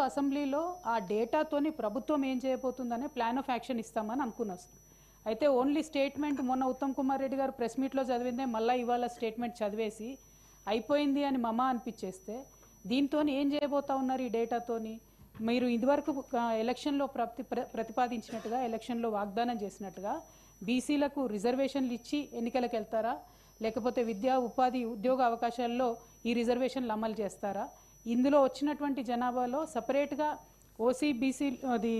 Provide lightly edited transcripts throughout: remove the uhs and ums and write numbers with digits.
అసెంబ్లీలో ఆ డేటాతోని ప్రభుత్వం ఏం చేయబోతుందనే ప్లాన్ ఆఫ్ యాక్షన్ ఇస్తామని అనుకున్నాం సార్. అయితే ఓన్లీ స్టేట్మెంట్ మొన్న ఉత్తమ్ కుమార్ రెడ్డి గారు ప్రెస్ మీట్లో చదివిందే మళ్ళీ ఇవాళ స్టేట్మెంట్ చదివేసి అయిపోయింది అని మమా అనిపించేస్తే దీంతో ఏం చేయబోతా ఉన్నారు ఈ డేటాతోని? మీరు ఇదివరకు ఎలక్షన్లో ప్రతిపాదించినట్టుగా ఎలక్షన్లో వాగ్దానం చేసినట్టుగా బీసీలకు రిజర్వేషన్లు ఇచ్చి ఎన్నికలకు వెళ్తారా, లేకపోతే విద్యా ఉపాధి ఉద్యోగ అవకాశాల్లో ఈ రిజర్వేషన్లు అమలు చేస్తారా? ఇందులో వచ్చినటువంటి జనాభాలో సపరేట్గా ఓసీ బీసీ అది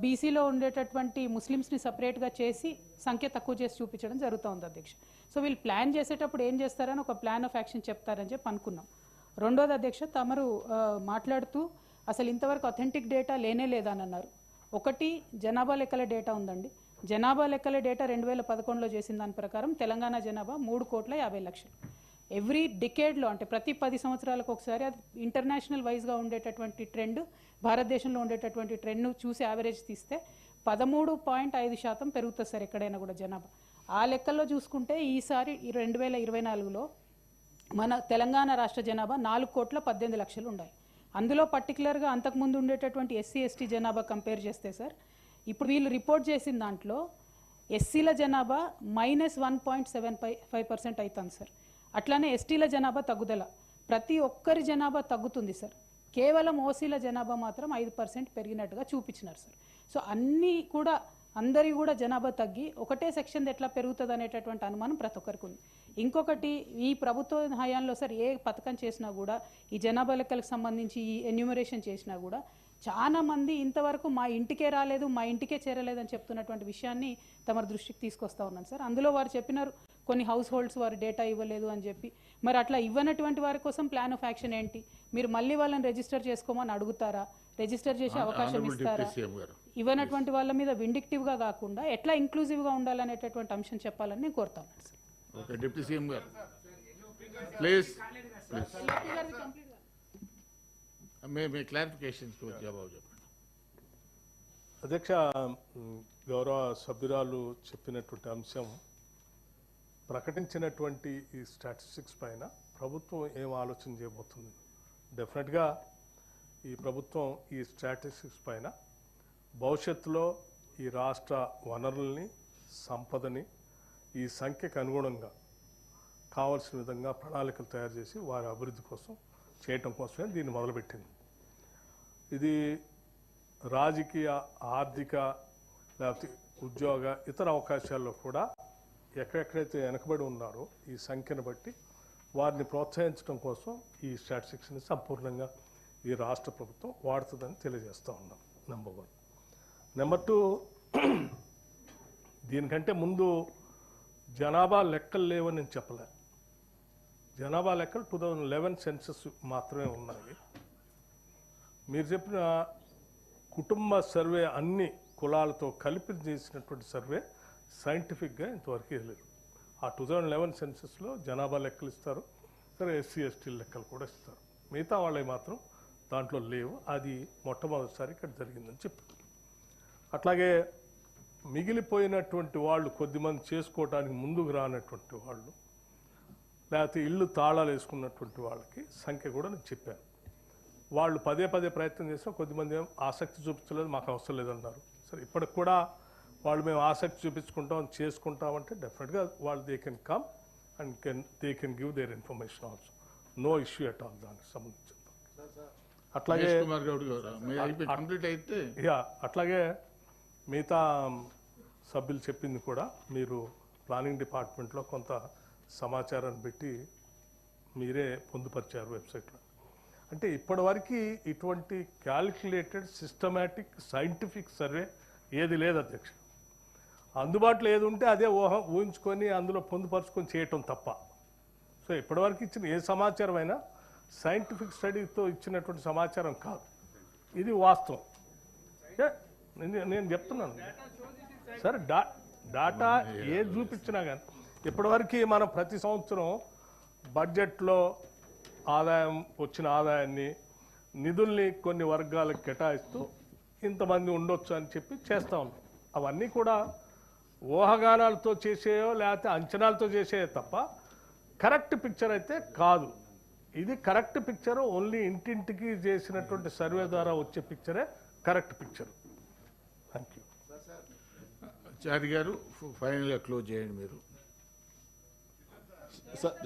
బీసీలో ఉండేటటువంటి ముస్లిమ్స్ని సపరేట్గా చేసి సంఖ్య తక్కువ చేసి చూపించడం జరుగుతూ ఉంది అధ్యక్ష. సో వీళ్ళు ప్లాన్ చేసేటప్పుడు ఏం చేస్తారని ఒక ప్లాన్ ఆఫ్ యాక్షన్ చెప్తారని చెప్పి అనుకున్నాం. రెండోది అధ్యక్ష, తమరు మాట్లాడుతూ అసలు ఇంతవరకు అథెంటిక్ డేటా లేనే లేదని అన్నారు. ఒకటి జనాభా లెక్కల డేటా ఉందండి. జనాభా లెక్కల డేటా 2011లో చేసిన దాని ప్రకారం తెలంగాణ జనాభా 3,50,00,000. ఎవ్రీ డికేడ్లో అంటే ప్రతి 10 సంవత్సరాలకు ఒకసారి అది ఇంటర్నేషనల్ వైజ్గా ఉండేటటువంటి ట్రెండ్, భారతదేశంలో ఉండేటటువంటి ట్రెండ్ను చూసి యావరేజ్ తీస్తే 13.5% పెరుగుతుంది సార్ ఎక్కడైనా కూడా జనాభా. ఆ లెక్కల్లో చూసుకుంటే ఈసారి 2024లో మన తెలంగాణ రాష్ట్ర జనాభా 4,18,00,000 ఉండాలి. అందులో పర్టికులర్గా అంతకుముందు ఉండేటటువంటి ఎస్సీ ఎస్టీ జనాభా కంపేర్ చేస్తే సార్ ఇప్పుడు వీళ్ళు రిపోర్ట్ చేసిన దాంట్లో ఎస్సీల జనాభా -1.75% అవుతుంది సార్. అట్లానే ఎస్టీల జనాభా తగ్గుదల, ప్రతి ఒక్కరి జనాభా తగ్గుతుంది సార్. కేవలం ఓసీల జనాభా మాత్రం 5% పెరిగినట్టుగా చూపించినారు సార్. సో అన్నీ కూడా అందరి కూడా జనాభా తగ్గి ఒకటే సెక్షన్ ఎట్లా పెరుగుతుంది అనేటటువంటి అనుమానం ప్రతి ఒక్కరికి ఉంది. ఇంకొకటి, ఈ ప్రభుత్వ హయాంలో సార్ ఏ పథకం చేసినా కూడా ఈ జనాభా లెక్కలకు సంబంధించి ఈ ఎన్యూమరేషన్ చేసినా కూడా చాలా మంది ఇంతవరకు మా ఇంటికే రాలేదు, మా ఇంటికే చేరలేదని చెప్తున్నటువంటి విషయాన్ని తమ దృష్టికి తీసుకొస్తా ఉన్నాను సార్. అందులో వారు చెప్పినారు కొన్ని హౌస్ హోల్డ్స్ వారు డేటా ఇవ్వలేదు అని చెప్పి. మరి అట్లా ఇవ్వనటువంటి వారి కోసం ప్లాన్ ఆఫ్ యాక్షన్ ఏంటి? మీరు మళ్ళీ వాళ్ళని రిజిస్టర్ చేసుకోమని అడుగుతారా? రిజిస్టర్ చేసే అవకాశం ఇస్తారా? ఇవ్వనటువంటి వాళ్ళ మీద విండిక్టివ్గా కాకుండా ఎట్లా ఇంక్లూజివ్గా ఉండాలనేటటువంటి అంశం చెప్పాలని నేను కోరుతా ఉన్నాను సార్. ఓకే, డిప్యూటీ సీఎం గారు ప్లీజ్ మీ క్లారిఫికేషన్స్ జవాబు చెప్పండి. అధ్యక్ష, గౌరవ సభ్యురాలు చెప్పినటువంటి అంశం, ప్రకటించినటువంటి ఈ స్టాటిస్టిక్స్ పైన ప్రభుత్వం ఏం ఆలోచన చేయబోతుంది? డెఫినెట్గా ఈ ప్రభుత్వం ఈ స్టాటిస్టిక్స్ పైన భవిష్యత్తులో ఈ రాష్ట్ర వనరుల్ని, సంపదని ఈ సంఖ్యకు అనుగుణంగా కావాల్సిన విధంగా ప్రణాళికలు తయారు చేసి వారి అభివృద్ధి కోసం చేయటం కోసమే దీన్ని మొదలుపెట్టింది. ఇది రాజకీయ, ఆర్థిక, లేకపోతే ఉద్యోగ, ఇతర అవకాశాల్లో కూడా ఎక్కడెక్కడైతే వెనకబడి ఉన్నారో ఈ సంఖ్యను బట్టి వారిని ప్రోత్సహించడం కోసం ఈ స్టాటిస్టిక్స్ని సంపూర్ణంగా ఈ రాష్ట్ర ప్రభుత్వం వాడుతుందని తెలియజేస్తూ ఉన్నాం. నెంబర్ 1. నెంబర్ 2, దీనికంటే ముందు జనాభా లెక్కలు లేవని నేను చెప్పలే. జనాభా లెక్కలు 2011 సెన్సస్ మాత్రమే ఉన్నాయి. మీరు చెప్పిన కుటుంబ సర్వే అన్ని కులాలతో కలిపి చేసినటువంటి సర్వే సైంటిఫిక్గా ఇంతవరకు లేదు. ఆ 2011 సెన్సస్లో జనాభా లెక్కలు ఇస్తారు, సరే ఎస్సీ ఎస్టీ లెక్కలు కూడా ఇస్తారు. మిగతా వాళ్ళవి మాత్రం దాంట్లో లేవు. అది మొట్టమొదటిసారి ఇక్కడ జరిగిందని చెప్పారు. అట్లాగే మిగిలిపోయినటువంటి వాళ్ళు కొద్దిమంది చేసుకోవడానికి ముందుకు రానటువంటి వాళ్ళు, లేకపోతే ఇల్లు తాళాలు వేసుకున్నటువంటి వాళ్ళకి సంఖ్య కూడా నేను చెప్పాను. వాళ్ళు పదే ప్రయత్నం చేసినా కొద్దిమంది ఆసక్తి చూపించలేదు, మాకు అవసరం లేదన్నారు. సరే, ఇప్పటికి కూడా వాళ్ళు మేము ఆసక్తి చూపించుకుంటాం, చేసుకుంటామంటే డెఫినెట్గా వాళ్ళు they can come and they can give their information also. No issue at all దానికి సంబంధించి. అట్లాగే అట్లాగే మిగతా సభ్యులు చెప్పింది కూడా మీరు ప్లానింగ్ డిపార్ట్మెంట్లో కొంత సమాచారాన్ని పెట్టి మీరే పొందుపరిచారు వెబ్సైట్లో. అంటే ఇప్పటివరకు ఇటువంటి క్యాలిక్యులేటెడ్ సిస్టమేటిక్ సైంటిఫిక్ సర్వే ఏది లేదు అధ్యక్ష. అందుబాటులో ఏది ఉంటే అదే ఊహించుకొని అందులో పొందుపరుచుకొని చేయటం తప్ప. సో ఇప్పటివరకు ఇచ్చిన ఏ సమాచారం అయినా సైంటిఫిక్ స్టడీతో ఇచ్చినటువంటి సమాచారం కాదు, ఇది వాస్తవం. నేను చెప్తున్నాను సరే, డాటా ఏది చూపించినా కానీ ఇప్పటివరకు మనం ప్రతి సంవత్సరం బడ్జెట్లో వచ్చిన ఆదాయాన్ని, నిధుల్ని కొన్ని వర్గాలకు కేటాయిస్తూ ఇంతమంది ఉండొచ్చు అని చెప్పి చేస్తూ ఉన్నాం. అవన్నీ కూడా ఊహాగానాలతో చేసేయో లేకపోతే అంచనాలతో చేసేయో తప్ప కరెక్ట్ పిక్చర్ అయితే కాదు. ఇది కరెక్ట్ పిక్చర్, ఓన్లీ ఇంటింటికి చేసినటువంటి సర్వే ద్వారా వచ్చే పిక్చరే correct picture. Thank you. Chari గారు ఫైనల్గా క్లోజ్ చేయండి మీరు. సార్